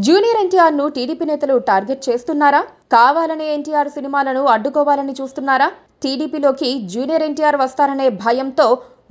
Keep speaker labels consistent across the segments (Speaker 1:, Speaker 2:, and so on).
Speaker 1: Junior NTR ను TDP నేతలు target చేస్తున్నారా? కావాలనే ఎన్టీఆర్ సినిమాలను అడ్డుకోవాలని చూస్తున్నారా? టీడీపీలోకి జూనియర్ ఎన్టీఆర్ వస్తారనే భయంతో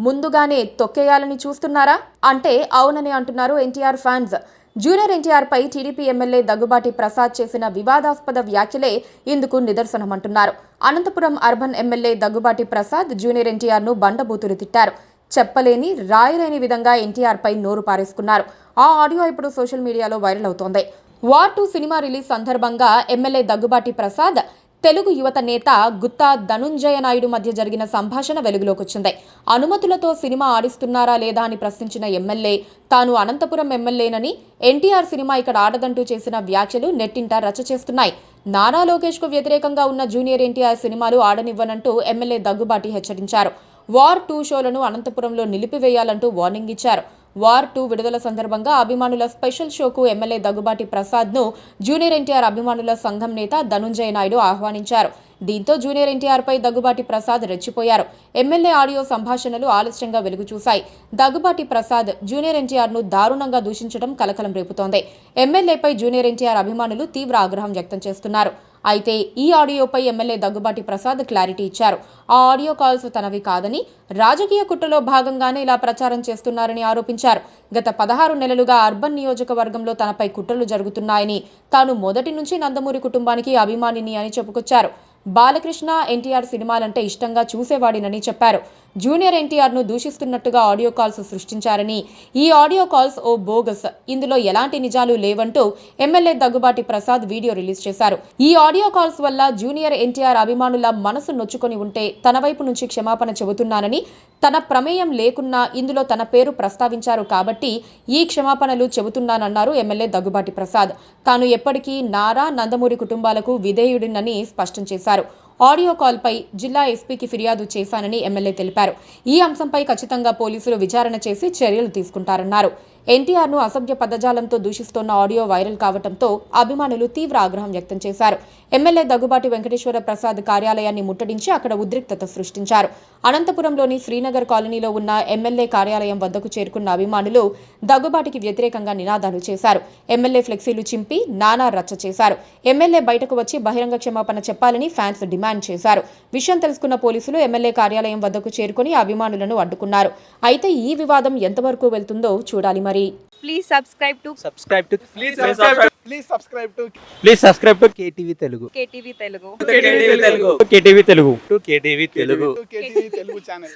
Speaker 1: ముందుగానే తొక్కేయాలని చూస్తున్నారా అంటే అవునని అంటున్నారు ఎన్టీఆర్ ఫ్యాన్స్. జూనియర్ ఎన్టీఆర్ పై టీడీపీ ఎమ్మెల్యే దగ్గుబాటి ప్రసాద్ చేసిన వివాదాస్పద వ్యాఖ్యలే ఇందుకు నిదర్శనమంటున్నారు. Anantapur urban MLA Daggubati Prasad junior NTR ను బండబూతులు తిట్టారు. చెప్పలేని రాయలేని విధంగా ఎన్టీఆర్ పై నోరు పారేసుకున్నారు. ఆ ఆడియో ఇప్పుడు సోషల్ మీడియాలో వైరల్ అవుతోంది. వార్ 2 సినిమా రిలీజ్ సందర్భంగా ఎమ్మెల్యే దగ్గుబాటి ప్రసాద్ తెలుగు యువత నేత గుత్తా ధనుంజయ నాయుడు మధ్య జరిగిన సంభాషణ వెలుగులోకొచ్చింది. అనుమతులతో సినిమా ఆడిస్తున్నారా లేదా అని ప్రశ్నించిన ఎమ్మెల్యే తాను అనంతపురం ఎమ్మెల్యేనని, ఎన్టీఆర్ సినిమా ఇక్కడ ఆడదంటూ చేసిన వ్యాఖ్యలు నెట్టింట రచ్చ చేస్తున్నాయి. నారా లోకేష్ కు వ్యతిరేకంగా ఉన్న జూనియర్ ఎన్టీఆర్ సినిమాలు ఆడనివ్వనంటూ ఎమ్మెల్యే దగ్గుబాటి హెచ్చరించారు. వార్ 2 షోలను అనంతపురంలో నిలిపివేయాలంటూ వార్నింగ్ ఇచ్చారు. వార్ 2 విడుదల సందర్భంగా అభిమానుల స్పెషల్ షోకు ఎమ్మెల్యే దగ్గుబాటి ప్రసాద్ ను జూనియర్ ఎన్టీఆర్ అభిమానుల సంఘం నేత ధనుంజయ నాయుడు ఆహ్వానించారు. దీంతో జూనియర్ ఎన్టీఆర్ పై దగ్గుబాటి ప్రసాద్ రెచ్చిపోయారు. ఎమ్మెల్యే ఆడియో సంభాషణలు ఆలస్యంగా వెలుగు చూశాయి. దగ్గుబాటి ప్రసాద్ జూనియర్ ఎన్టీఆర్ ను దారుణంగా దూషించడం కలకలం రేపుతోంది. ఎమ్మెల్యేపై జూనియర్ ఎన్టీఆర్ అభిమానులు తీవ్ర ఆగ్రహం వ్యక్తం చేస్తున్నారు. అయితే ఈ ఆడియోపై ఎమ్మెల్యే దగ్గుబాటి ప్రసాద్ క్లారిటీ ఇచ్చారు. ఆ ఆడియో కాల్స్ తనవి కాదని, రాజకీయ కుట్రలో భాగంగానే ఇలా ప్రచారం చేస్తున్నారని ఆరోపించారు. గత 16 నెలలుగా అర్బన్ నియోజకవర్గంలో తనపై కుట్రలు జరుగుతున్నాయని, తాను మొదటి నుంచి నందమూరి కుటుంబానికి అభిమానిని అని చెప్పుకొచ్చారు. బాలకృష్ణ, ఎన్టీఆర్ సినిమాలంటే ఇష్టంగా చూసేవాడినని చెప్పారు. జూనియర్ ఎన్టీఆర్ ను దూషిస్తున్నట్టుగా ఆడియో కాల్స్ సృష్టించారని, ఈ ఆడియో కాల్స్ ఓ బోగస్, ఇందులో ఎలాంటి నిజాలు లేవంటూ MLA Daggubati Prasad video release చేశారు. ఈ ఆడియో కాల్స్ వల్ల జూనియర్ ఎన్టీఆర్ అభిమానుల మనసు నొచ్చుకొని ఉంటే తన వైపు నుంచి క్షమాపణ చెబుతున్నానని, తన ప్రమేయం లేకున్నా ఇందులో తన పేరు ప్రస్తావించారు కాబట్టి ఈ క్షమాపణలు చెబుతున్నానన్నారు ఎమ్మెల్యే దగ్గుబాటి ప్రసాద్. తాను ఎప్పటికీ నారా, నందమూరి కుటుంబాలకు విధేయుడినని స్పష్టం చేశారు. ఆడియో కాల్పై జిల్లా ఎస్పీకి ఫిర్యాదు చేశానని ఎమ్మెల్యే తెలిపారు. ఈ అంశంపై ఖచ్చితంగా పోలీసులు విచారణ చేసి చర్యలు తీసుకుంటారన్నారు. ఎన్టీఆర్ ను అసభ్య పదజాలంతో దూషిస్తోన్న ఆడియో వైరల్ కావడంతో అభిమానులు తీవ్ర ఆగ్రహం వ్యక్తం చేశారు. ఎమ్మెల్యే దగ్గుబాటి వెంకటేశ్వర ప్రసాద్ కార్యాలయాన్ని ముట్టడించి అక్కడ ఉద్రిక్తత సృష్టించారు. అనంతపురంలోని శ్రీనగర్ కాలనీలో ఉన్న ఎమ్మెల్యే కార్యాలయం వద్దకు చేరుకున్న అభిమానులు దగ్గుబాటికి వ్యతిరేకంగా నినాదాలు చేశారు. ఎమ్మెల్యే ఫ్లెక్సీలు చింపి నానా రచ్చ చేశారు. ఎమ్మెల్యే బయటకు వచ్చి బహిరంగ క్షమాపణ చెప్పాలని ఫ్యాన్స్ డిమాండ్ చేశారు. విషయం తెలుసుకున్న పోలీసులు ఎమ్మెల్యే కార్యాలయం వద్దకు చేరుకుని అభిమానులను అడ్డుకున్నారు. అయితే ఈ వివాదం ఎంతవరకు వెళ్తుందో చూడాలి. మరి
Speaker 2: Please subscribe to
Speaker 3: KTV Telugu.
Speaker 2: KTV Telugu.
Speaker 3: KTV Telugu.
Speaker 4: KTV Telugu channel.